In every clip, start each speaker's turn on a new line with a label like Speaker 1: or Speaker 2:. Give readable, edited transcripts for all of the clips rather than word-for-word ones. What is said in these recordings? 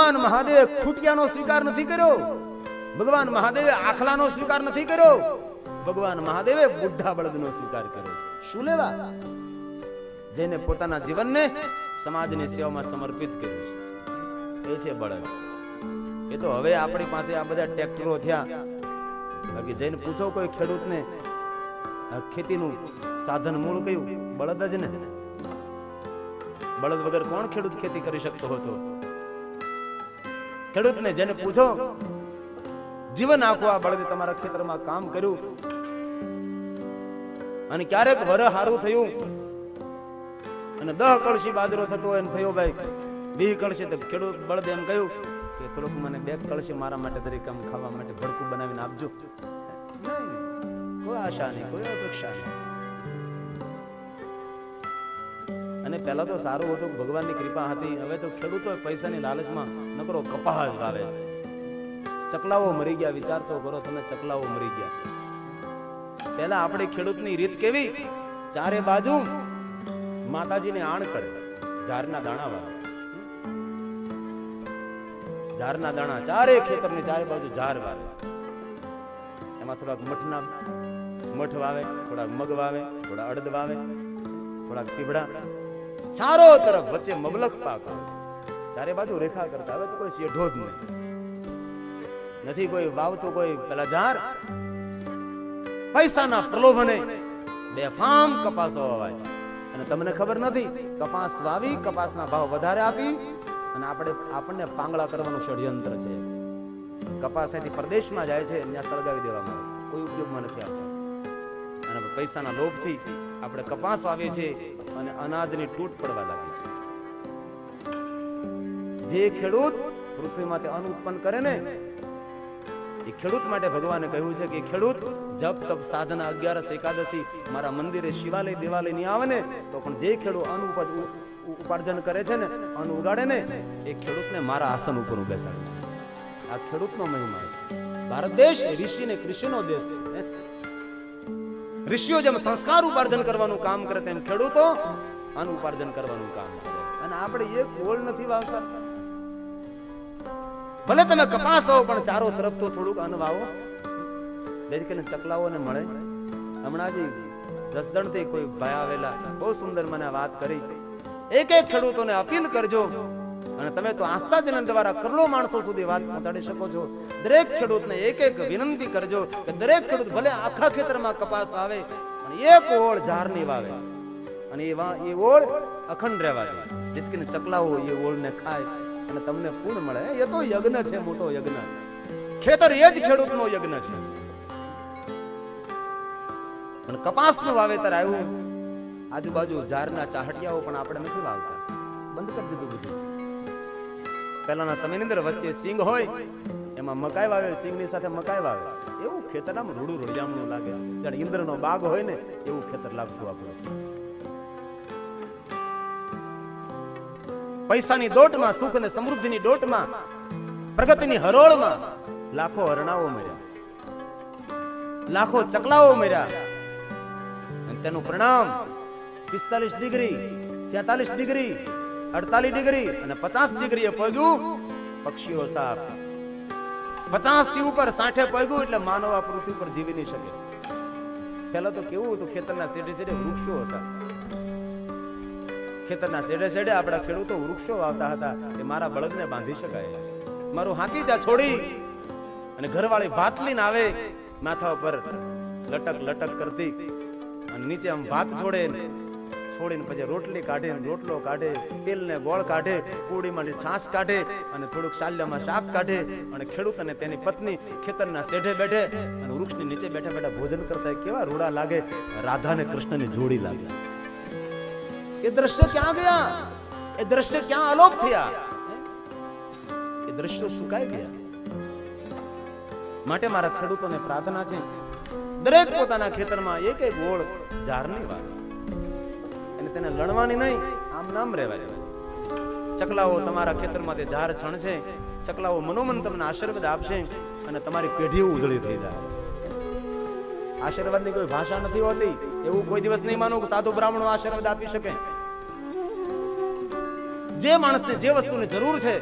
Speaker 1: ભગવાન મહાદેવે ખૂટિયાનો સ્વીકાર નથી કર્યો, ભગવાન મહાદેવે આખલાનો સ્વીકાર નથી કર્યો, ભગવાન મહાદેવે બુઢા બળદનો સ્વીકાર કર્યો. શું લેવા? જેને પોતાના જીવનને સમાજની સેવામાં સમર્પિત કર્યું છે એ છે બળદ. એ તો હવે આપણી પાસે આ બધા ટ્રેક્ટરો થયા, બાકી જઈને પૂછો કોઈ ખેડૂતને ખેતીનું સાધન મૂળ કયું? બળદ જ ને. બળદ વગર કોણ ખેડૂત ખેતી કરી શકતો હતો? ખેડૂતને જેને પૂછો, જીવન આખું આ બળદે તમારા ખેતરમાં કામ કર્યું અને ક્યારેક વર હારું થયું અને 10 કળશી બાજરો થતો હોય થયો ભાઈ 20 કળશી, તો ખેડૂત બળદ એમ કહ્યું કે થોડુંક મને 2 કળશી મારા માટે તરીકે ખાવા માટે ભડકું બનાવીને આપજો. કોઈ આશા નહીં, કોઈ અપેક્ષા નહીં. અને પહેલા તો સારું હતું, ભગવાનની કૃપા હતી. હવે તો ખેડૂતો પૈસાની લાલચમાં નકરો કપાહ જ વાવે છે. ચકલાઓ મરી ગયા, વિચાર તો કરો તમે, ચકલાઓ મરી ગયા. પહેલા આપણી ખેડૂતની રીત કેવી? ચારે બાજુ માતાજીને આણ કરે, ઝારના દાણા વાવે. ઝારના દાણા ચારે ખેતરની ચારે બાજુ ઝાર વાવે. એમાં થોડાક મઠ વાવે, થોડાક મગ વાવે, થોડા અડદ વાવે, થોડાક સીભડા, ચારો તરફ વચ્ચે મબલખ પાક આવે. ચારે બાજુ રેખા કરતા. હવે તો કોઈ શેઢો જ નથી, કોઈ વાવતું, કોઈ પેલા ઝાર. પૈસાના પ્રલોભને બેફામ કપાસો વાવાય છે. અને તમને ખબર નથી, કપાસ વાવી, કપાસના ભાવ વધારે આપી અને આપણને પાંગળા કરવાનું ષડયંત્ર છે. કપાસ અહીંથી પ્રદેશમાં જાય છે, ત્યાં સળગાવી દેવામાં આવે છે, કોઈ ઉપયોગમાં નથી આવતા. અને પૈસાના લોભથી આપણે કપાસ વાવીએ છીએ અને અનાજની તૂટ પડવા લાગી છે. જે ખેડૂત પૃથ્વીમાંથી અન્ન ઉત્પન્ન કરે ને, એ ખેડૂત માટે ભગવાને કહ્યું છે કે ખેડૂત જપ તપ સાધના 11 એકાદશી મારા મંદિરે શિવાલય દેવાલય નહીં આવે ને, તો પણ જે ખેડૂત અન્ન ઉપાર્જન કરે છે ને, અન્ન ઉગાડે ને, એ ખેડૂતને મારા આસન ઉપર બેસાડે છે. આ ખેડૂતનો મહિમા છે. ભારત દેશ ઋષિ ને કૃષિનો દેશ છે. ઋષિઓ જેમ સંસ્કાર ઉપાર્જન કરવાનું કામ કરે, તેમ ખેડૂતો અન્ન ઉપાર્જન કરવાનું કામ કરે. અને આપણે એક ગોળ નથી વાવતા. ભલે તમે કપાસ વાવો, પણ ચારો તરફ તો થોડુંક અન્ન વાવો, જેથી કરીને ચકલાઓને મળે. હમણાં જ જસદણથી કોઈ ભાઈ આવેલા, બહુ સુંદર મને વાત કરી. એક ખેડૂતોને અપીલ કરજો, અને તમે તો આસ્થા ચેનલ દ્વારા કરોડો માણસો સુધી વાત પહોંચાડી શકો છો. દરેક ખેડૂતને એક વિનંતી કરજો કે દરેક ખેડૂત ભલે આખા ખેતરમાં કપાસ વાવે, પણ એક ઓળ ઝારની વાવે, અને એ ઓળ અખંડ રહેવા દે, જેથી કરીને ચકલાઓ એ ઓળને ખાય અને તમને પૂર્ણ મળે. એ તો યજ્ઞ છે, મોટો યજ્ઞ. ખેતર એ જ ખેડૂતનો યજ્ઞ છે. પણ કપાસનું વાવેતર આવ્યું, આજુબાજુ ઝારના ચાહટિયાઓ પણ આપણે નથી વાવતા, બંધ કરી દીધું બધું. પહેલાના સમયની અંદર વચ્ચે સિંગ હોય, એમાં મકાઈ વાવે, સિંગની સાથે મકાઈ વાવે. એવું ખેતર આમ રૂડું રળિયામણું લાગે, જાણે ઇન્દ્રનો બાગ હોય ને એવું ખેતર લાગતું આપણું. પૈસાની દોટમાં, સુખ અને સમૃદ્ધિની દોટમાં, પ્રગતિની હરોળમાં લાખો હરણાઓ મર્યા, લાખો ચકલાઓ મર્યા. અને તેનું પરિણામ 45 ડિગ્રી, 46 ડિગ્રી, 48 ડિગ્રી અને 50 ડિગ્રીએ પહોંચ્યું પક્ષીઓ સાપ. 50 થી ઉપર 60 પહોંચ્યું એટલે માનવ આ પૃથ્વી પર જીવી નહીં શકે. પહેલા તો કેવું હતું, ખેતરના છેડે છેડે વૃક્ષો હતા. ખેતરના છેડે છેડે આપણા ખેડૂતો વૃક્ષો વાવતા હતા કે મારા બળદને બાંધી શકાય, મારું હાથી ત્યાં છોડી અને ઘરવાળી ભાત લઈને આવે, માથા ઉપર લટક લટક કરતી, અને નીચે આમ ભાત છોડે, છોડીને પછી રોટલી કાઢે, રોટલો કાઢે, તેલને ગોળ કાઢે, પૂડીમાંથી છાશ કાઢે અને થોડુંક શાલ્યામાં શાક કાઢે. અને ખેડૂત અને તેની પત્ની ખેતરના શેઢે બેઠે અને વૃક્ષની નીચે બેઠા બેઠા ભોજન કરતા. કેવા રૂડા લાગે, રાધા અને કૃષ્ણની જોડી લાગે. એ દ્રશ્ય ક્યાં ગયા? એ દ્રશ્ય ક્યાં અલોપ થયા? એ દ્રશ્યો સુકાઈ ગયા. માટે મારા ખેડૂતોને પ્રાર્થના છે, દરેક પોતાના ખેતરમાં એક એક ગોળ ઝારની વાવે, અને તેને લણવાની નહીં, આમ નામ રહેવા દેવાની. ચકલાઓ તમારા ખેતરમાંથી ઝાર છણશે, ચકલાઓ મનોમન તમને આશીર્વાદ આપશે અને તમારી પેઢીઓ ઉજળી થઈ જાય. આશીર્વાદની કોઈ ભાષા નથી હોતી. એવું કોઈ દિવસ નહીં માનો કે સાધુ બ્રાહ્મણો આશીર્વાદ આપી શકે. જે માણસને જે વસ્તુની જરૂર છે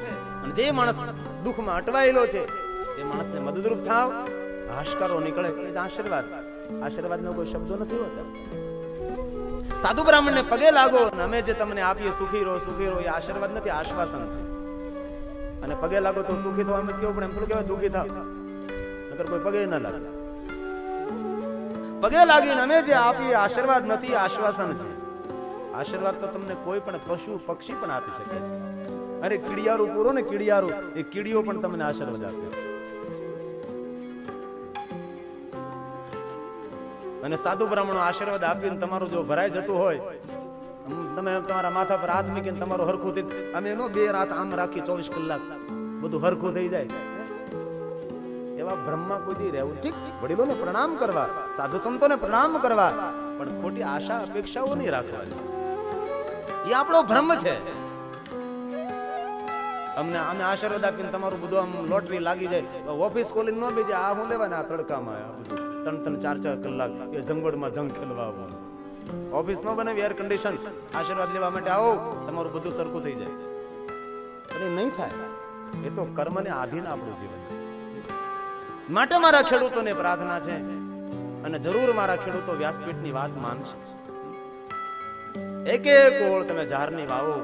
Speaker 1: અને જે માણસ દુઃખમાં અટવાયેલો છે એ માણસને મદદરૂપ થાવ, હાશકારો નીકળે એ જ આશીર્વાદ. આશીર્વાદનો કોઈ શબ્દો નથી હોતા. સાધુ બ્રાહ્મણને પગે લાગો અને અમે જે તમને આપીએ સુખી રહો સુખી રહો, એ આશીર્વાદ નથી, આશ્વાસન છે. અને પગે લાગો તો સુખી થવા એમ જ કેવું પડે, એમ થોડું કહેવાય દુઃખી થાવ, નકર કોઈ પગે ન લાગે. પગે લાગીને અમે જે આપીએ આશીર્વાદ નથી, આશ્વાસન છે. આશીર્વાદ તો તમને કોઈ પણ પશુ પક્ષી પણ આપી શકે છે. અરે કીડિયારું પૂરો ને કીડિયારું, એ કીડીઓ પણ તમને આશીર્વાદ આપે છે. અને સાધુ બ્રાહ્મણો આશીર્વાદ આપીને તમારું જો ભરાઈ જતું હોય, તમે તમારા માથા પર હાથ મૂકીને તમારું હરખું થઈ, અમે એનો બે રાત આમ રાખી 24 કલાક બધું હરખું થઈ જાય, એવા બ્રહ્મા કોઈ દી રહેવું. ઠીક, વડીલોને પ્રણામ કરવા, સાધુ સંતોને પ્રણામ કરવા, પણ ખોટી આશા અપેક્ષાઓ નહીં રાખવાની. એ આપણો ભ્રમ છે. અમે આશીર્વાદ આપીને તમારું બધું આમ લોટરી લાગી જાય, ઓફિસ ખોલીને ન બેજે, આ હું લેવાના આ તડકામાં આ બધું 3-4 કલાક એ જંગોળમાં જંગ ખેલવા આવવાનું. ઓફિસ ન બનાવી એર કન્ડિશન, આશીર્વાદ લેવા માટે આવો, તમારું બધું સરખું થઈ જાય. પણ એ નહીં થાય. એ તો કર્મને આધીન આપણું જીવન છે. માટે મારા ખેડૂતોને પ્રાર્થના છે, અને જરૂર મારા ખેડૂતો વ્યાસપીઠની વાત માનશે. એક એક ઓળ તમે ઝાડની વાવો,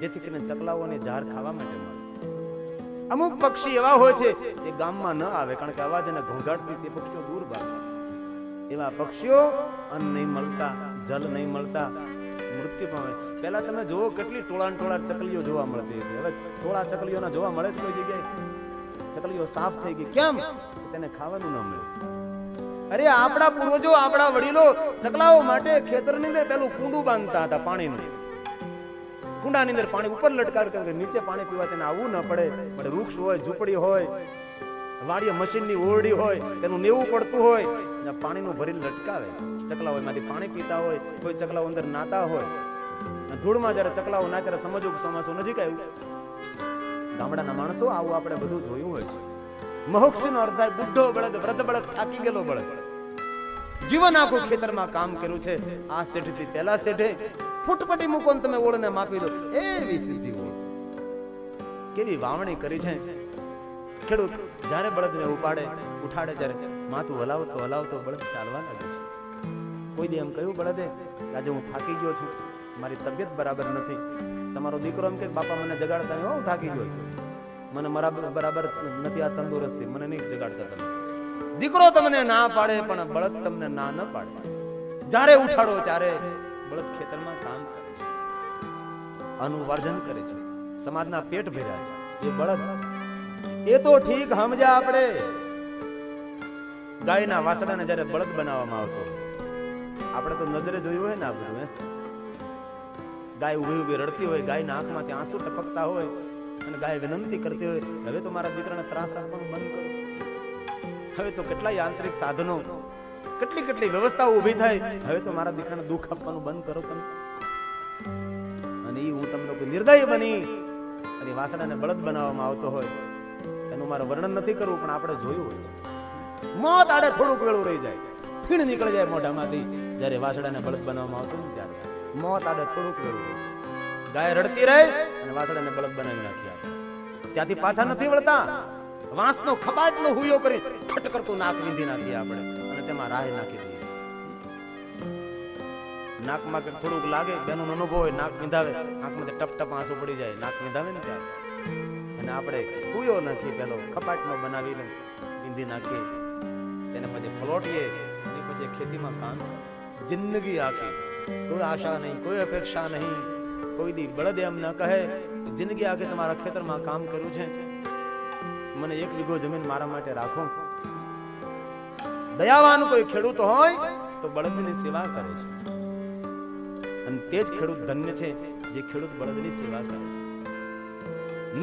Speaker 1: જેથી કરીને ચકલાઓને ઝાડ ખાવા માટે મળે. અમુક પક્ષી એવા હોય છે એ ગામમાં ન આવે, કારણ કે અવાજ અને ઘોંઘાટથી તે પક્ષીઓ દૂર ભાગે. એવા પક્ષીઓ અન્ન નહીં મળતા, જલ નહીં મળતા મૃત્યુ પામે. પહેલા તમે જુઓ કેટલી ટોળા ચકલીઓ જોવા મળતી હતી. હવે ટોળા ચકલીઓના જોવા મળે છે કોઈ જગ્યાએ? ચકલીઓ સાફ થઈ ગઈ. કેમ? તેને ખાવાનું ન મળે. અરે આપણા પૂર્વજો, આપણા વડીલો ચકલાઓ માટે ખેતરની અંદર પેલું કુંડું બાંધતા હતા પાણીનું. કુંડાની અંદર પાણી ઉપર લટકાડ કરે, નીચે પાણી પીવા તેને આવવું ન પડે. પણ વૃક્ષ હોય, ઝૂંપડી હોય, વાડીએ મશીનની ઓરડી હોય, તેનું નેવું પડતું હોય, પાણીનું ભરીને લટકાવે. ચકલાઓ એમાંથી પાણી પીતા હોય. કોઈ ચકલાઓ અંદર નાતા હોય. ધૂળમાં જયારે ચકલાઓ ના ત્યારે સમજવું ચોમાસું નજીક આવ્યું. ગામડાના માણસો આવું આપણે બધું જોયું હોય છે. મહોક્ષનો અર્થ થાય બુઢો બળદ, વૃદ્ધ બળદ, થાકી ગયેલો બળદ. જીવન આખું ખેતરમાં કામ કર્યું છે. આ શેઠથી પહેલા શેઠે ફૂટપટી મૂકો ને તમે ઓળને માપી દો, એવી સીધી ઓળ. કેવી વાવણી કરી છે. ખેડૂત જ્યારે બળદને ઉઠાડે ત્યારે માથું હલાવતો બળદ ચાલવા લાગે છે. કોઈ દી એમ કહ્યું બળદે, આજે હું થાકી ગયો છું, મારી તબિયત બરાબર નથી. તમારો દીકરો એમ કે બાપા મને જગાડતા નહીં, હું થાકી ગયો છું, મને બરાબર નથી આ તંદુરસ્તી, મને નહીં જગાડતા તમે. દીકરો તમને ના પાડે, પણ બળદ તમને ના ન પાડે. જ્યારે ઉઠાડો ત્યારે બળદ ખેતરમાં કામ કરે છે, અનુવાર્જન કરે છે, સમાજના પેટ ભર્યા છે એ બળદ. એ તો ઠીક સમજ્યા આપણે. ગાયના વાસડાને જ્યારે બળદ બનાવવામાં આવતો, આપણે તો નજરે જોયું હોય ને આ બધું. ગાય ઉભી રડતી હોય, ગાયના આંખમાંથી આંસુ ટપકતા હોય, અને ગાય વિનંતી કરતી હોય, હવે તો મારા દીકરાને ત્રાસ આપવાનું બંધ કરો. હવે તો કેટલા યાંત્રિક સાધનો, કેટલી વ્યવસ્થાઓ ઊભી થાય, હવે તો મારા દીકરાને દુઃખ આપવાનું બંધ કરો તમે. અને એ હું તમને કોઈ નિર્દય બની અને વાસણાને બળદ બનાવવામાં આવતો હોય, એનું મારે વર્ણન નથી કરવું, પણ આપણે જોયું હોય છે. મોત આડે થોડુંક વેળું રહી જાય, ફીણ નીકળી જાય મોઢામાંથી, જ્યારે વાસણાને બળદ બનાવવામાં આવતો ને ત્યારે મોત આડે થોડુંક વેળું રહી જાય. ગાય રડતી રહે અને વાસણાને બળદ બનાવી નાખી આપણે. ત્યાંથી પાછા નથી વળતા. વાંસનો ખપાટનો હુયો કરી ખટ કરતું નાક વીંધી નાખીએ આપણે, અને તેમાં રાહ નાખી દઈએ. નાકમાં કંઈક થોડુંક લાગે, બેનો અનુભવ હોય, નાક વિંધાવે, આંખમાંથી ટપ આંસુ પડી જાય, નાક વિંધાવે ને ત્યારે. અને આપણે હુયો નાખી, પેલો ખપાટનો બનાવીને વીંધી નાખીએ, તેને પછી પલોટીએ, અને પછી ખેતીમાં કામ જિંદગી આખી કોઈ આશા નહીં, કોઈ અપેક્ષા નહીં. કોઈ દી બળદ એમ ન કહે જિંદગી આખી તમારા ખેતરમાં કામ કર્યું છે, મને 1 વીઘો જમીન મારા માટે રાખો. દયાવાન કોઈ ખેડૂત હોય તો બળદની સેવા કરે છે, અને તે જ ખેડૂત ધન્ય છે જે ખેડૂત બળદની સેવા કરે છે.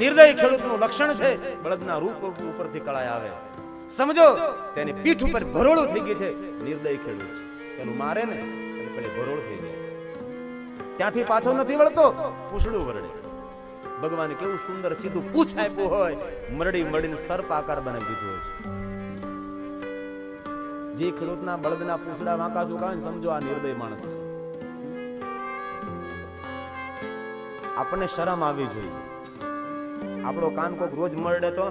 Speaker 1: નિર્દય ખેડૂતનું લક્ષણ છે બળદના રૂપ ઉપરથી કળાય આવે. સમજો તેની પીઠ ઉપર ભરોળો થઈ ગઈ છે, નિર્દય ખેડૂત છે. પેલું મારે ને એટલે પેલી ભરોળ થઈ જાય, ત્યાંથી પાછો નથી વળતો, પૂછડું વરડે. ભગવાને કેવું સુંદર સીધું પૂછ આપ્યું હોય, મરડીને સર્પ આકાર બનાવી દીધો હોય છે. જે ખેડૂતના બળદના પૂછડા વાંકા સુકાવે ને, સમજો આ નિર્દય માણસ છે. આપણને શરમ આવવી જોઈએ. આપણો કાન કોક રોજ મરડે તો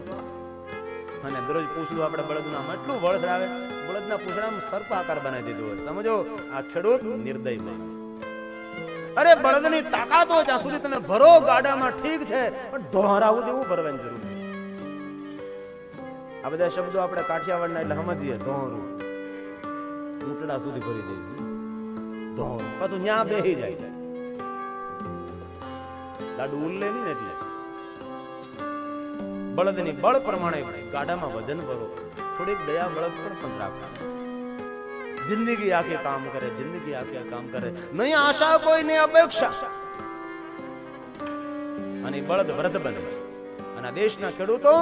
Speaker 1: અને દરરોજ પૂછડું આપણે બળદના એટલું વળસડાવે, બળદના પૂછડામાં સર્પ આકાર બનાવી દીધો હોય. સમજો આ ખેડૂત નિર્દય માણસ. અરે બળદની તાકાત હોય ત્યાં સુધી તમે ભરો ગાડામાં ઠીક છે, પણ દોહરાવું દેવું ભરવાની જરૂર છે. આ બધા શબ્દો આપણે કાઠિયાવાડના એટલે સમજીએ. દોહરું ઊંટડા સુધી ભરી દઈએ, દોહરું પાછું ન્યા બેહી જાય. ગાડું ઉલ્લે નહીં ને એટલે બળદની બળ પ્રમાણે ગાડામાં વજન ભરો. થોડીક દયા બળદ પણ રાખો. જિંદગી આખે કામ કરે, જિંદગી આખે કામ કરે, નહીં આશા કોઈ નહીં અપેક્ષા. અને બળદ વૃદ્ધ બને છે. અને દેશના ખેડૂતો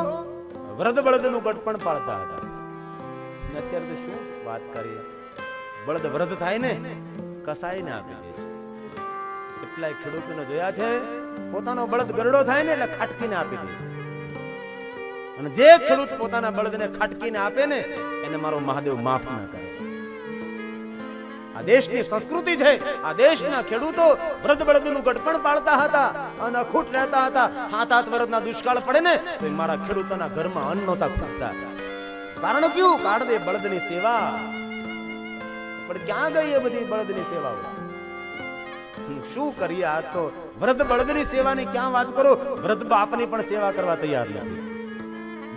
Speaker 1: વૃદ્ધ બળદનું ગઢપણ પાળતા હતા. અત્યારે તો શું વાત કરીએ, બળદ વૃદ્ધ થાય ને કસાઈને આપી દે છે. કેટલાય ખેડૂતોને જોયા છે, પોતાનો બળદ ગરડો થાય ને એટલે ખાટકીને આપી દે છે. અને જે ખેડૂત પોતાના બળદને ખાટકીને આપે ને એને મારો મહાદેવ માફ ના કરે. આ દેશની સંસ્કૃતિ છે. આ દેશના ખેડૂતો વૃદ્ધ બળદનું ગઢપણ પાળતા હતા અને અખૂટ રહેતા હતા. 7-8 વર્ષના દુષ્કાળ પડે ને તો મારા ખેડૂતોના ઘરમાં અન્ન નહોતા ખૂટતા. કારણ કયું? કારણ એ બળદની સેવા. પણ ક્યાં ગઈ એ બધી બળદની સેવાઓ? શું કરીએ? આ તો વૃદ્ધ બળદની સેવાની ક્યાં વાત કરો, વૃદ્ધ બાપની પણ સેવા કરવા તૈયાર નથી.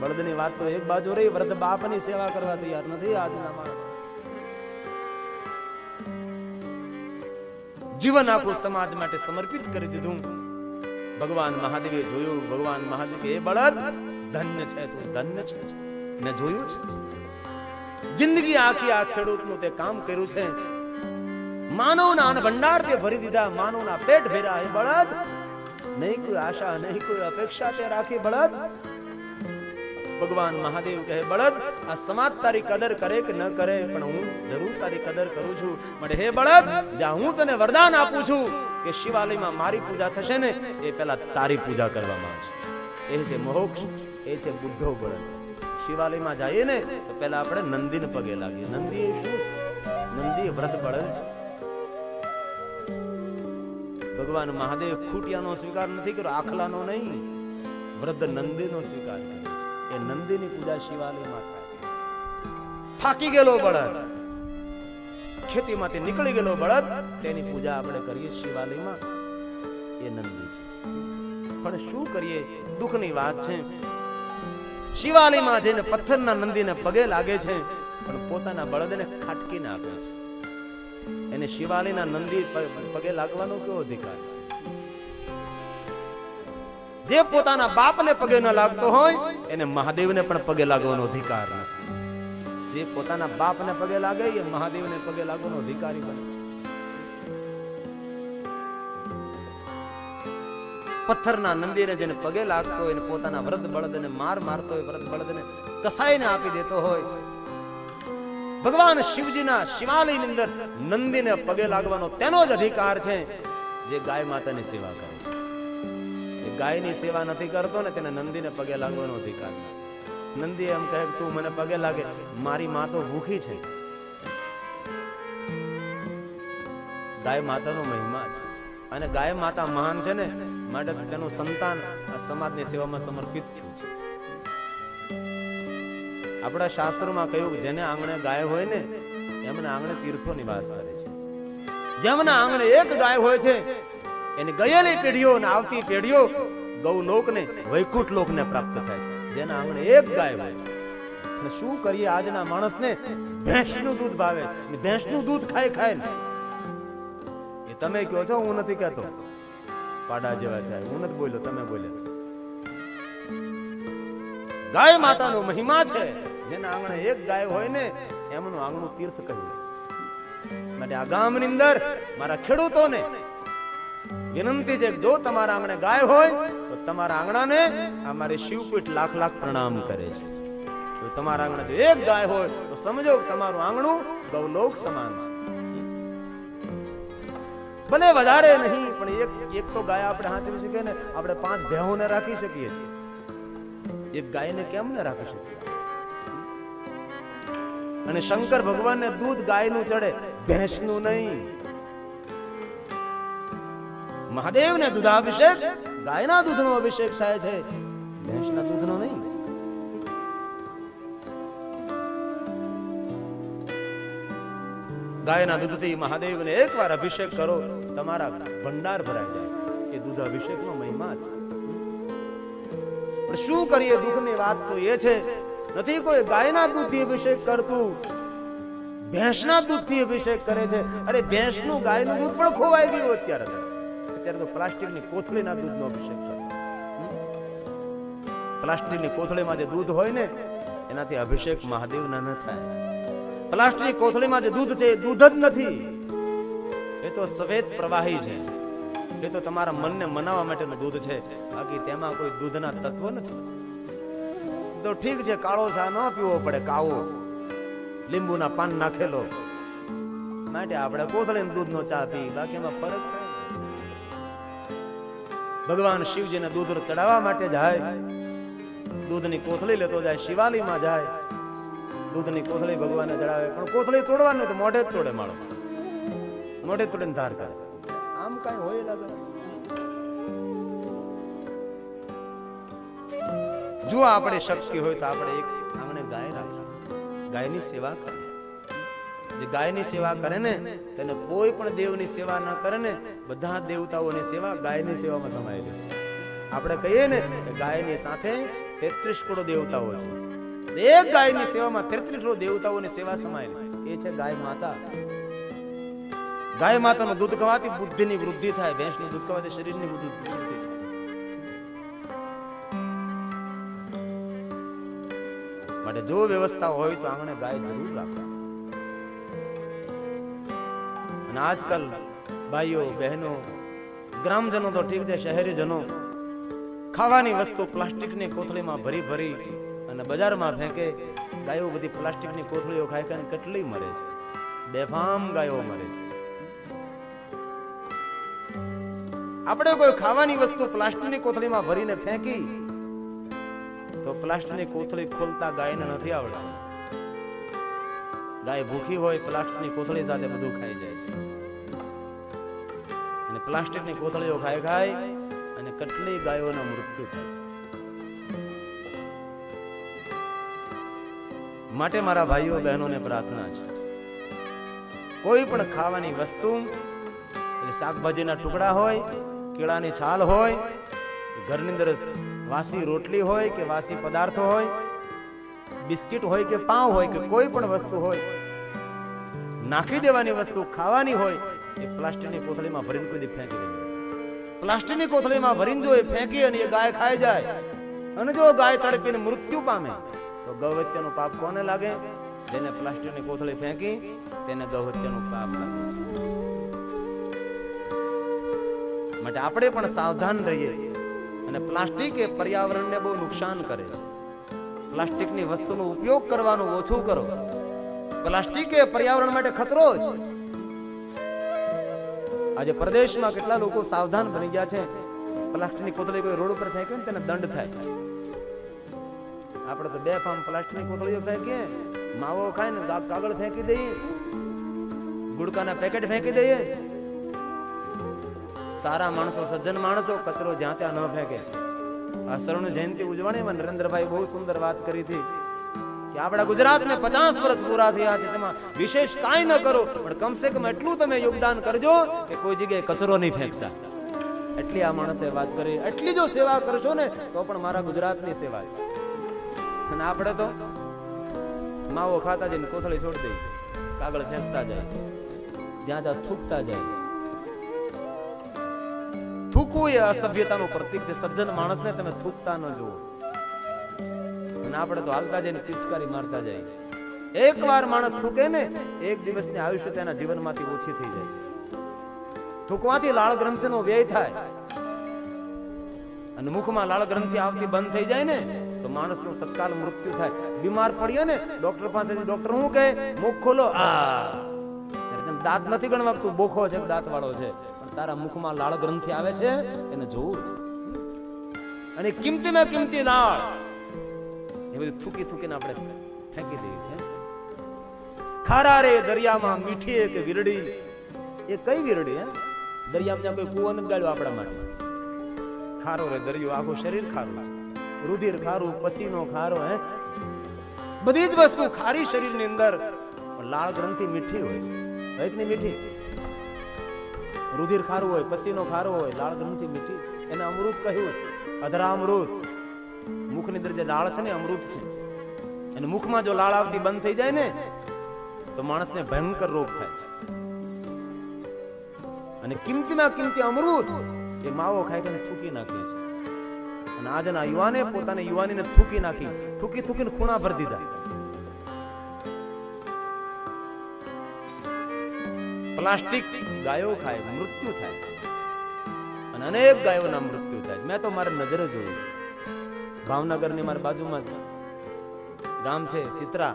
Speaker 1: બળદની વાત તો એક બાજુ રહી, વૃદ્ધ બાપની સેવા કરવા તૈયાર નથી આજના માણસ. જીવન આખું સમાજ માટે સમર્પિત કરી દીધું. ભગવાન મહાદેવે જોયું, ભગવાન મહાદેવ કે એ બળદ ધન્ય છે, તું ધન્ય છે, મેં જોયું છે. જિંદગી આખી આ ખેડૂતનું તે કામ કર્યું છે. માનવના અન્ન ભંડાર તે ભરી દીધા, માનવના પેટ ભર્યા. એ બળદ નહીં કોઈ આશા, નહીં કોઈ અપેક્ષા તે રાખી બળદ. ભગવાન મહાદેવ કહે બળદ, આ સમાજ તારી કદર કરે કે ન કરે, પણ હું જરૂર તારી કદર કરું છું. માટે હે બળદ, જા હું તને વરદાન આપું છું કે શિવાલયમાં મારી પૂજા થશે ને એ પહેલા તારી પૂજા કરવામાં આવશે. એ છે મોક્ષ, એ છે બુઢો બળદ. શિવાલયમાં જઈએ ને તો પહેલા આપણે નંદીને પગે લાગીએ. નંદી એ શું છે? નંદી એ વૃદ્ધ બળદ છે. ભગવાન મહાદેવ ખૂટિયાનો સ્વીકાર નથી કર્યો, આખલાનો નહીં, વૃદ્ધ નંદીનો સ્વીકાર કર્યો. એ નંદીની પૂજા શિવાલયમાં થાય. થાકી ગયેલો બળદ, ખેતીમાંથી નીકળી ગયેલો બળદ, તેની પૂજા આપણે કરીએ શિવાલયમાં. એ નંદી છે. પણ શું કરીએ? દુઃખની વાત છે, શિવાલયમાં જઈને પથ્થરના નંદીને પગે લાગે છે, પણ પોતાના બળદને ખાટકીને આપે છે. એને શિવાલયના નંદી પગે લાગવાનો કેવો અધિકાર છે? જે પોતાના બાપને પગે ન લાગતો હોય એને મહાદેવને પણ પગે લાગવાનો અધિકાર નથી. જે પોતાના બાપને પગે લાગે એ મહાદેવને પગે લાગવાનો અધિકારી બને. પથ્થરના નંદીને જેને પગે લાગતો હોય, પોતાના વૃદ્ધ બળદને માર મારતો હોય, વૃદ્ધ બળદને કસાઈને આપી દેતો હોય, ભગવાન શિવજીના શિવાલયની અંદર નંદીને પગે લાગવાનો તેનો જ અધિકાર છે જે ગાય માતાની સેવા કરે છે. એ ગાયની સેવા નથી કરતો ને તેને નંદીને પગે લાગવાનો અધિકાર નથી. નંદી એમ કહે તું મને પગે લાગે, મારી મા તો ભૂખી છે. ગાય માતાનો મહિમા છે અને ગાય માતા મહાન છે ને માટે તેનું સંતાન આ સમાજની સેવામાં સમર્પિત થયું છે. આપણા શાસ્ત્રોમાં કહ્યું કે જેને આંગણે ગાય હોય ને એમના આંગણે તીર્થો નિવાસ કરે છે. જેમના આંગણે એક ગાય હોય છે એની ગયેલી પેઢીઓ અને આવતી પેઢીઓ ગૌલોકને વૈકુંઠ લોકને પ્રાપ્ત થાય છે. જેના આંગણે એક ગાય હોય છે. અને શું કરીએ, આજના માણસને ભેંસનું દૂધ ભાવે, ભેંસનું દૂધ ખાય ખાય. એ તમે કહો છો, હું નથી કહેતો. પાડા જેવા થાય, હું નથી બોલ્યો, તમે બોલ્યા. ગાય માતાનો મહિમા છે. જેના આંગણે એક ગાય હોય ને એમનું આંગણું તીર્થ કહ્યું છે. માટે આ ગામની અંદર મારા ખેડૂતોને વિનંતી છે કે જો તમારા આંગણે ગાય હોય તો તમારા આંગણાને અમારી શિવપીઠ લાખ લાખ પ્રણામ કરે છે. જો તમારા આંગણે જો એક ગાય હોય તો સમજો તમારું આંગણું ગૌલોક સમાન છે. ભલે વધારે નહીં પણ એક તો ગાય આપણે હાંચવી શકીએ ને. આપણે 5 ભેહોને રાખી શકીએ છીએ, એક ગાયને કેમ ન રાખી શકીએ? અને શંકર ભગવાનને દૂધ ગાયનું ચડે, ભેંસનું નહીં. મહાદેવને દૂધાભિષેક, ગાયના દૂધનો અભિષેક થાય છે. ભેંસના દૂધનો નહીં. ગાયના દૂધથી મહાદેવને એકવાર અભિષેક કરો, તમારા ભંડાર ભરાઈ જાય. એ દૂધ અભિષેકનો મહિમા છે. પણ શું કરીએ, દુઃખની વાત તો એ છે, નથી કોઈ ગાયના દૂધથી અભિષેક કરતું, ભેંસના દૂધથી અભિષેક કરે છે. અરે ભેંસનું ગાયનું દૂધ પણ ખોવાઈ ગયું અત્યારે તો પ્લાસ્ટિકની કોથળીના દૂધનો અભિષેક કરે. પ્લાસ્ટિકની કોથળીમાં જે દૂધ હોય ને એનાથી અભિષેક મહાદેવના ન થાય. પ્લાસ્ટિકની કોથળીમાં જે દૂધ છે એ દૂધ જ નથી, એ તો સફેદ પ્રવાહી છે. એ તો તમારા મનને મનાવવા માટેનું દૂધ છે, બાકી તેમાં કોઈ દૂધના તત્વ નથી. તો ઠીક છે, કાળો ચા ન પીવો પડે, કાવો લીંબુના પાન નાખેલો, માટે આપણે કોથળીના દૂધનો ચા પી, બાકી એમાં ફરક કઈ. ભગવાન શિવજીને દૂધ ચડાવવા માટે જાય, દૂધની કોથળી લેતો જાય, શિવાલયમાં જાય, દૂધની કોથળી ભગવાનને ચડાવે. પણ કોથળી તોડવાનું તો મોઢે જ તોડે, માળો મોઢે તોડીને ધાર કરે. આમ કઈ હોય લાગે. જો આપણે શક્તિ હોય તો આપણે એક આંગણે ગાય રાખીએ, ગાયની સેવા કરે. જે ગાયની સેવા કરે ને તેને કોઈ પણ દેવની સેવા ન કરે ને, બધા દેવતાઓની સેવા ગાયની સેવામાં સમાયેલી છે. આપણે કહીએ ને કે ગાયની સાથે 33 કરોડ દેવતાઓ છે. એક ગાયની સેવામાં 33 કરોડ દેવતાઓની સેવા સમાયેલી, એ છે ગાય માતા. ગાય માતાનું દૂધ ખવાથી બુદ્ધિની વૃદ્ધિ થાય, ભેંસનું દૂધ ખવાથી શરીરની વૃદ્ધિ થાય. માટે જો વ્યવસ્થા હોય તો આંગણે ગાય જરૂર રાખો. અને આજકાલ ભાઈઓ બહેનો ગ્રામજનો તો ઠીક છે, શહેરીજનો ખાવાની વસ્તુ પ્લાસ્ટિકની કોથળીમાં ભરી ભરી અને બજારમાં ફેંકે. ગાયો બધી પ્લાસ્ટિકની કોથળીઓ ખાઈ ખાઈને કેટલી મરે છે, બેફામ ગાયો મરે છે. આપણે કોઈ ખાવાની વસ્તુ પ્લાસ્ટિકની કોથળીમાં ભરીને ફેંકી તો પ્લાસ્ટિકની કોથળી ખોલતા ગાયને નથી આવડતું. ગાય ભૂખી હોય, પ્લાસ્ટિકની કોથળી સાથે બધું ખાઈ જાય છે. અને પ્લાસ્ટિકની કોથળીઓ ખાઈ ખાઈ અને કેટલી ગાયોના મૃત્યુ થાય છે. માટે મારા ભાઈઓ બહેનોને પ્રાર્થના છે, કોઈ પણ ખાવાની વસ્તુ, શાકભાજીના ટુકડા હોય, કેળાની છાલ હોય, ઘરની અંદર વાસી રોટલી હોય કે વાસી પદાર્થો હોય, બિસ્કિટ હોય કે પાઉં હોય કે કોઈ પણ વસ્તુ હોય, નાખી દેવાની વસ્તુ ખાવાની હોય, એ પ્લાસ્ટિકની કોથળીમાં ભરીને કોઈ ફેંકી દેવી. પ્લાસ્ટિકની કોથળીમાં ભરીને જો એ ફેંકી અને એ ગાય ખાઈ જાય અને જો ગાય તડપીને મૃત્યુ પામે તો ગૌહત્યાનું પાપ કોને લાગે? જેને પ્લાસ્ટિકની કોથળી ફેંકી તેને ગૌહત્યાનું પાપ લાગે છે. માટે આપણે પણ સાવધાન રહીએ. અને પ્લાસ્ટિક એ પર્યાવરણને બહુ નુકસાન કરે છે. પ્લાસ્ટિકની વસ્તુનો ઉપયોગ કરવાનો ઓછું કરો. પ્લાસ્ટિક એ પર્યાવરણ માટે ખતરો છે. આજે પ્રદેશમાં કેટલા લોકો સાવધાન બની ગયા છે. પ્લાસ્ટિકની કોથળી કોઈ રોડ ઉપર ફેંકે ને તેને દંડ થાય. આપણે તો બેફામ પ્લાસ્ટિકની કોથળીઓ ફેંકીએ, માવો ખાય ને કાગળ ફેંકી દઈએ, ગુડકાના પેકેટ ફેંકી દઈએ. સારા માણસો, સજ્જન માણસો કચરો જ્યાં ત્યાં ન ફેંકે. આ શરણ જયંતિ ઉજવણીમાં નરેન્દ્રભાઈ બહુ સુંદર વાત કરી હતી કે આપણા ગુજરાતને 50 વર્ષ પૂરા થયા છે, તેમાં વિશેષ કાંઈ ન કરો પણ કમસે કમ એટલું તમે યોગદાન કરજો કે કોઈ જગ્યાએ કચરો નહીં ફેંકતા. એટલી આ માણસે વાત કરી. એટલી જો સેવા કરશો ને તો પણ મારા ગુજરાતની સેવા છે. અને આપણે તો માવો ખાતા જઈને કોથળી છોડી દઈએ, કાગળ ફેંકતા જાય, જ્યાં ત્યાં થૂકતા જાય. થૂકવું એ અસભ્યતાનું પ્રતીક છે. સજ્જન માણસને તમે થૂકતા ન જુઓ. અને આપણે તો હાલતા જઈને પિચકારી મારતા જાય. એકવાર માણસ થૂકે ને, એક દિવસની આયુષ્ય તેના જીવનમાંથી ઓછી થઈ જાય છે. થૂકવાથી લાળ ગ્રંથિનો વ્યય થાય અને મુખમાં લાળ ગ્રંથિ આવતી બંધ થઈ જાય ને તો માણસનું તત્કાલ મૃત્યુ થાય. બીમાર પડીએ ને ડોક્ટર પાસે, ડોક્ટર શું કહે? મુખ ખોલો. દાંત નથી ગણવા, તું બોખો છે, દાંત વાળો છે, પણ તારા મુખમાં લાળ ગ્રંથિ આવે છે, એને જોવું છે. અને કિંમતીમાં કિંમતી લાળ એ બધી થૂકી થૂકીને આપણે ફેંકી દઈએ છે. ખારા રે દરિયામાં મીઠી કે વીરડી. એ કઈ વીરડી? દરિયામાં કોઈ કૂવો નથી ગાળ્યો આપણા માટે. ખારો રે દરિયો, આખું શરીર ખારું છે. રુધિર ખારું, પસીનો ખારો, હે બધી જ વસ્તુ ખારી શરીરની અંદર. લાળ ગ્રંથિ મીઠી હોય છે, હોય કે નહીં મીઠી? રુધિર ખારું હોય, પસીનો ખારો હોય, લાળ ગ્રંથિ મીઠી, એને અમૃત કહ્યું છે, અધરામૃત. મુખની અંદર જે લાળ છે ને અમૃત છે, અને મુખમાં જો લાળ આવતી બંધ થઈ જાય ને તો માણસને ભયંકર રોગ થાય છે. અને કિંમતીમાં કિંમતી અમૃત એ માવો ખાઈ ખાઈને થૂકી નાખે છે. અને આજના યુવાને પોતાની યુવાનીને થૂકી નાખી, થૂકી થૂકીને ખૂણા ભરી દીધા. પ્લાસ્ટિક ગાયો ખાય, મૃત્યુ થાય, અને અનેક ગાયોના મૃત્યુ થાય. મેં તો મારી નજરે જોયું છે. ભાવનગરની મારી બાજુમાં ગામ છે ચિત્રા,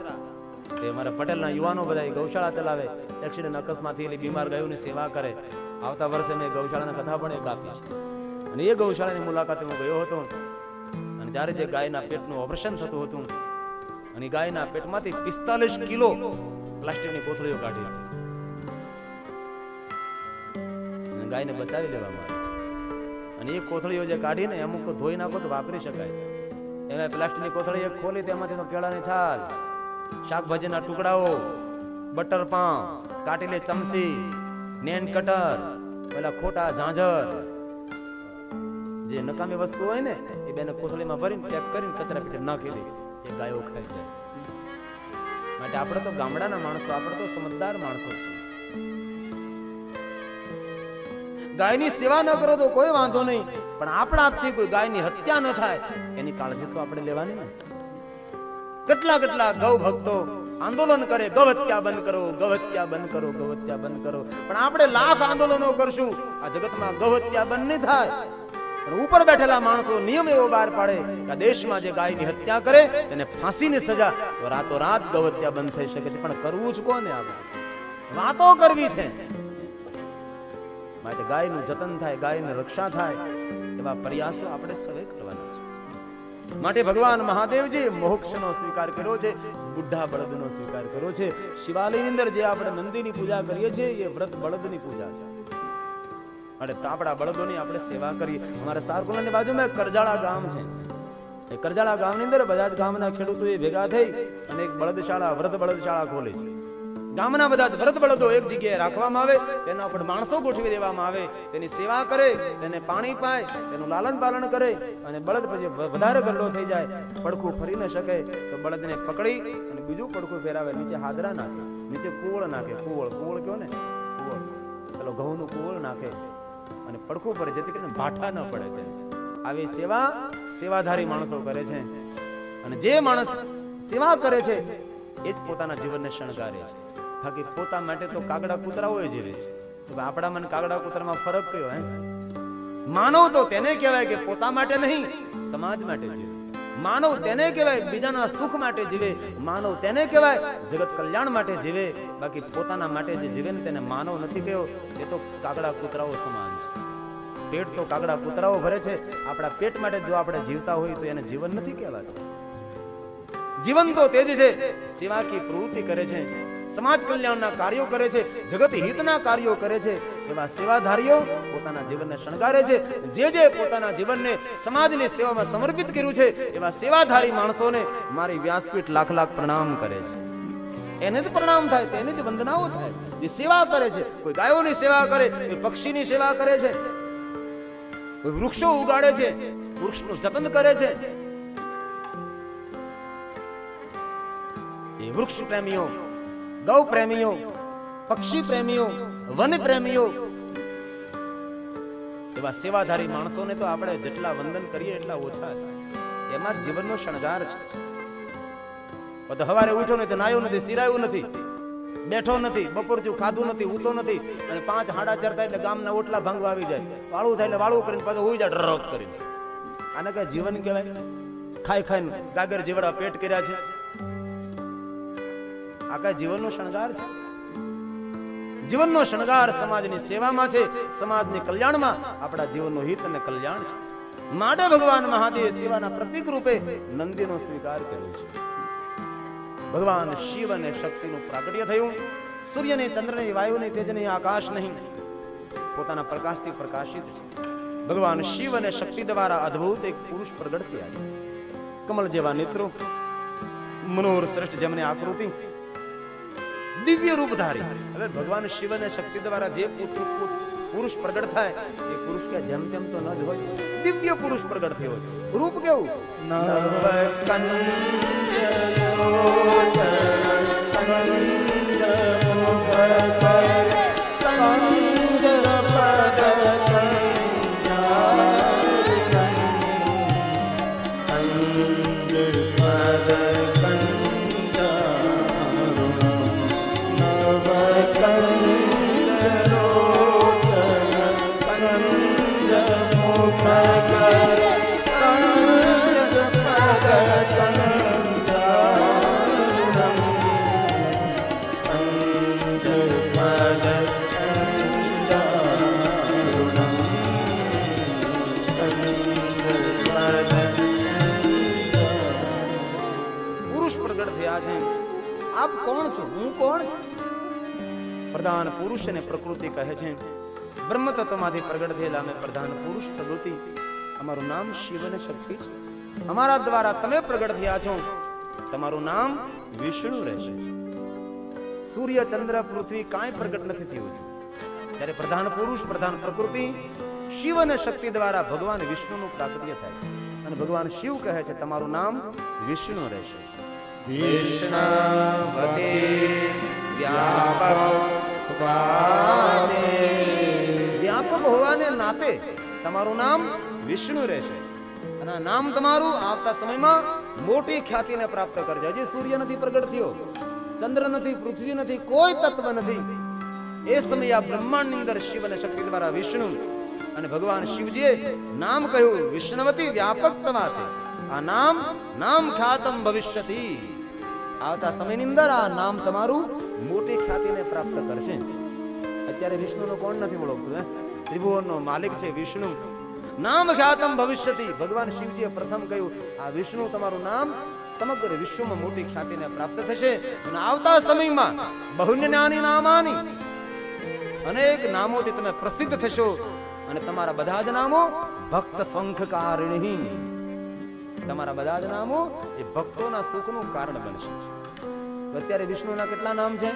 Speaker 1: તે મારા પટેલના યુવાનો બધા ગૌશાળા ચલાવે. એક્સિડન્ટ અકસ્માતથી એલી બીમાર ગાયોની સેવા કરે. આવતા વર્ષે મેં ગૌશાળાની કથા પણ એક આપી છે. અને એ ગૌશાળાની મુલાકાતે હું ગયો હતો. અને જ્યારે જે ગાયના પેટનું ઓપરેશન થતું હતું, અને ગાયના પેટમાંથી 45 કિલો પ્લાસ્ટિકની કોથળીઓ કાઢી હતી. અને ગાયને બચાવી લેવામાં આવી છે. અને એ કોથળીઓ જે કાઢીને અમુક તો ધોઈ નાખો તો વાપરી શકાય. એમાં પ્લાસ્ટિકની કોથળી એક ખોલી, તેમાંથી તો કેળાની છાલ, શાકભાજીના ટુકડાઓ, બટર પાઉં, કાટેલી ચમચી, નેન કટર, પેલા ખોટા ઝાંઝર, જે નકામી વસ્તુ હોય ને એ બેને કોથળીમાં ભરીને પેક કરીને કચરા પેટી નાખી દે. એ ગાયો ખાઈ જાય. માટે આપણે તો ગામડાના માણસો, આપણે તો સમજદાર માણસો છીએ. ગાયની સેવા ન કરો તો કોઈ વાંધો નહીં, પણ આપણા હાથથી કોઈ ગાયની હત્યા ન થાય એની કાળજી તો આપણે લેવાની ને. કેટલા કેટલા ગૌ ભક્તો આંદોલન કરે, ગૌહત્યા બંધ કરો, ગૌહત્યા બંધ કરો, ગૌહત્યા બંધ કરો. પણ આપણે લાખ આંદોલનો કરશું, આ જગતમાં ગૌહત્યા બંધ નહીં થાય. પણ ઉપર બેઠેલા માણસો નિયમ એવો બહાર પાડે કે દેશમાં જે ગાયની હત્યા કરે તેને ફાંસીની સજા, તો રાતોરાત ગૌહત્યા બંધ થઈ શકે છે. પણ કરવું જ કોને? આપણે વાતો કરવી છે. માટે ગાયનું જતન થાય, ગાયની રક્ષા થાય એવા પ્રયાસો આપણે સૌએ કરવાના છે. માટે ભગવાન મહાદેવજી મોક્ષનો સ્વીકાર કર્યો છે, બુઢા બળદનો સ્વીકાર કર્યો છે. શિવાલયની અંદર જે આપણે નંદીની પૂજા કરીએ છીએ એ વ્રત બળદની પૂજા છે. માટે આપણા બળદોની આપણે સેવા કરીએ. અમારા સારકુલાની બાજુમાં કરજાળા ગામ છે. એ કરજાળા ગામની અંદર બધા જ ગામના ખેડૂતો ભેગા થઈ અને એક બળદશાળા, વ્રત બળદશાળા ખોલી છે. ગામના બધા જ વ્રત બળદો એક જગ્યાએ રાખવામાં આવે, તેના ઉપર માણસો ગોઠવી દેવામાં આવે, તેની સેવા કરે, તેને પાણી પાય, તેનું લાલન પાલન કરે. અને બળદ પછી વધારે ગરડો થઈ જાય, પડખું ફરી ન શકે તો બળદને પકડી અને બીજું પડખું ફેરાવે, નીચે હાદરા નાખે, નીચે કુવળ નાખે. કુવળ કયો ને, કુવળ પેલો ઘઉંનું કુવળ નાખે અને પડખું પર, જેથી કરીને ભાઠા ન પડે. તેને આવી સેવા સેવાધારી માણસો કરે છે. અને જે માણસ સેવા કરે છે એ જ પોતાના જીવનને શણગારે છે. બાકી પોતા માટે તો કાગડા કૂતરાઓ જીવે છે. તો આપણા મને કાગડા કૂતરામાં ફરક કયો? હે, માનવ તો તેને કહેવાય કે પોતા માટે નહીં, સમાજ માટે જીવે. માનવ તેને કહેવાય બીજાના સુખ માટે જીવે. માનવ તેને કહેવાય જગત કલ્યાણ માટે જીવે. બાકી પોતાના માટે જે જીવે ને તેને માનવ નથી કહ્યો. એ તો કાગડા કૂતરાઓ સમાન છે. પેટ તો કાગડા કૂતરાઓ ભરે છે. આપણા પેટ માટે જો આપણે જીવતા હોય તો એને જીવન નથી કહેવાતું. જીવન તો તે જ છે, સેવાકી પ્રવૃત્તિ કરે છે, સમાજ કલ્યાણના કાર્યો કરે છે, જગત હિતના કાર્યો કરે છે. એવા સેવાધારીઓ પોતાના જીવનને શણગારે છે. જે પોતાના જીવનને સમાજની સેવામાં સમર્પિત કર્યું છે એવા સેવાધારી માણસોને મારી વ્યાસપીઠ લાખ લાખ પ્રણામ કરે છે. એને જ પ્રણામ થાય, તેની જ વંદનાઓ થાય. જે સેવા કરે છે, કોઈ ગાયોની સેવા કરે, કોઈ પક્ષીની સેવા કરે છે, કોઈ વૃક્ષો ઉગાડે છે, વૃક્ષનું જતન કરે છે. એ વૃક્ષ પ્રેમીઓ, ગૌ પ્રેમીઓ, પક્ષી પ્રેમીઓ, વન પ્રેમીઓ, એવા સેવાધારી માણસોને તો આપણે જેટલા વંદન કરીએ એટલા ઓછા છે. એમાં જ જીવનનો શણગાર છે. તો સવારે ઉઠ્યો નથી, નાયો નથી, સિરાયું નથી, બેઠો નથી, બપોર જેવું ખાધું નથી, ઉતો નથી, અને 5 સાડા 4 થાય એટલે ગામના ઓટલા ભાંગવા આવી જાય, વાળું થાય એટલે વાળું કરીને પાછો હોઈ જાય ડરક કરીને. આને કઈ જીવન કહેવાય? ખાઈ ખાઈને ગાગર જીવડા પેટ કર્યા છે. આ કઈ જીવનનો શણગાર છે? જીવનનો શણગાર સમાજની સેવામાં છે, સમાજની કલ્યાણમાં આપણા જીવનનો હિત અને કલ્યાણ છે. માટે ભગવાન મહાદેવ સેવાના પ્રતીક રૂપે નંદીનો સ્વીકાર કર્યો છે. ભગવાન શિવ અને શક્તિનું પ્રાગટ્ય થયું. સૂર્ય ને ચંદ્ર ને વાયુ ને તેજ ને આકાશ નહીં, પોતાના પ્રકાશથી પ્રકાશિત છે. ભગવાન શિવ અને શક્તિ દ્વારા અદ્ભુત એક પુરુષ પ્રગટ થયા. કમલ જેવા નેત્રો, મનોહર શ્રેષ્ઠ જેમની આકૃતિ, દિવ્ય રૂપ ધારી. હવે ભગવાન શિવ અને શક્તિ દ્વારા જે પુરુષ પ્રગટ થાય એ પુરુષ કે જેમ તેમ તો ન જ હોય, દિવ્ય પુરુષ પ્રગટ થયો છે. રૂપ કેવું? આપ કોણ છો? હું કોણ છું? પ્રધાન પુરુષ અને પ્રકૃતિ કહે છે. બ્રહ્મ તત્વમાંથી પ્રગટ થયેલા અમે પ્રધાન પુરુષ પ્રકૃતિ, અમારું નામ શિવ અને શક્તિ છે. અમારા દ્વારા તમે પ્રગટ થયા છો. તમારું નામ વિષ્ણુ રહેશે. સૂર્ય, ચંદ્ર, પૃથ્વી કાંઈ પ્રગટ નથી થયું. ત્યારે પ્રધાન પુરુષ, પ્રધાન પ્રકૃતિ, શિવ અને શક્તિ દ્વારા ભગવાન વિષ્ણુનું પ્રાગટ્ય થાય. અને ભગવાન શિવ કહે છે તમારું નામ વિષ્ણુ રહેશે. વિષ્ણવતે વ્યાપક હોવાને નાતે તમારું નામ વિષ્ણુ રહેશે. અને આ નામ તમારું આવતા સમયમાં મોટી ખ્યાતિને પ્રાપ્ત કરશે. હજી સૂર્ય નથી પ્રગટ થયો, ચંદ્ર નથી, પૃથ્વી નથી, કોઈ તત્વ નથી. એ સમયે આ બ્રહ્માંડની અંદર શિવ અને શક્તિ દ્વારા વિષ્ણુ અને ભગવાન શિવજીએ નામ કહ્યું વિષ્ણવતી વ્યાપકતમાતે. આ નામ ખ્યાતમ ભવિષ્યતિ. આવતા સમયની અંદર આ નામ તમારું મોટી ખ્યાતિને પ્રાપ્ત કરશે. અત્યારે વિષ્ણુનો કોણ નથી ઓળખતું? ત્રિભુવનનો માલિક છે વિષ્ણુ. નામ ખ્યાતમ ભવિષ્યતિ. ભગવાન શિવજીએ પ્રથમ કહ્યું આ વિષ્ણુ તમારું નામ સમગ્ર વિશ્વમાં મોટી ખ્યાતિને પ્રાપ્ત થશે. અને આવતા સમયમાં બહુન્યનાની નામાની, અનેક નામોથી તમે પ્રસિદ્ધ થશો. અને તમારા બધા જ નામો ભક્ત સંખકારિણી. તમારા બધા જ નામો એ ભક્તોના સુખનું કારણ બનશે. તો અત્યારે વિષ્ણુના કેટલા નામ છે?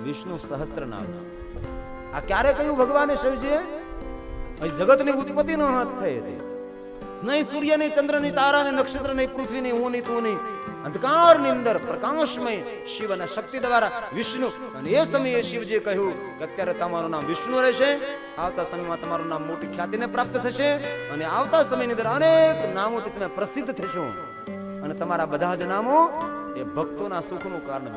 Speaker 1: વિષ્ણુ સહસ્ત્ર નામ. આ ક્યારે કહ્યું ભગવાને શિવજીએ? જગતની ઉત્પત્તિ નો હાથ થઈ હતી. નહીં સૂર્ય, નહીં ચંદ્ર, નહીં તારા, નહીં નક્ષત્ર, નહીં પૃથ્વી, નહીં હું, નહીં તું, નહીં અંધકારની અંદર પ્રકાશમય શિવ અને શક્તિ દ્વારા વિષ્ણુ. અને એ સમયે શિવજીએ કહ્યું કે અત્યારે તમારું નામ વિષ્ણુ રહેશે. આવતા સમયમાં તમારું નામ મોટી ખ્યાતિને પ્રાપ્ત થશે. અને આવતા સમયની અંદર અનેક નામોથી તમે પ્રસિદ્ધ થશો. અને તમારા બધા જ નામો એ ભક્તોના સુખનું કારણ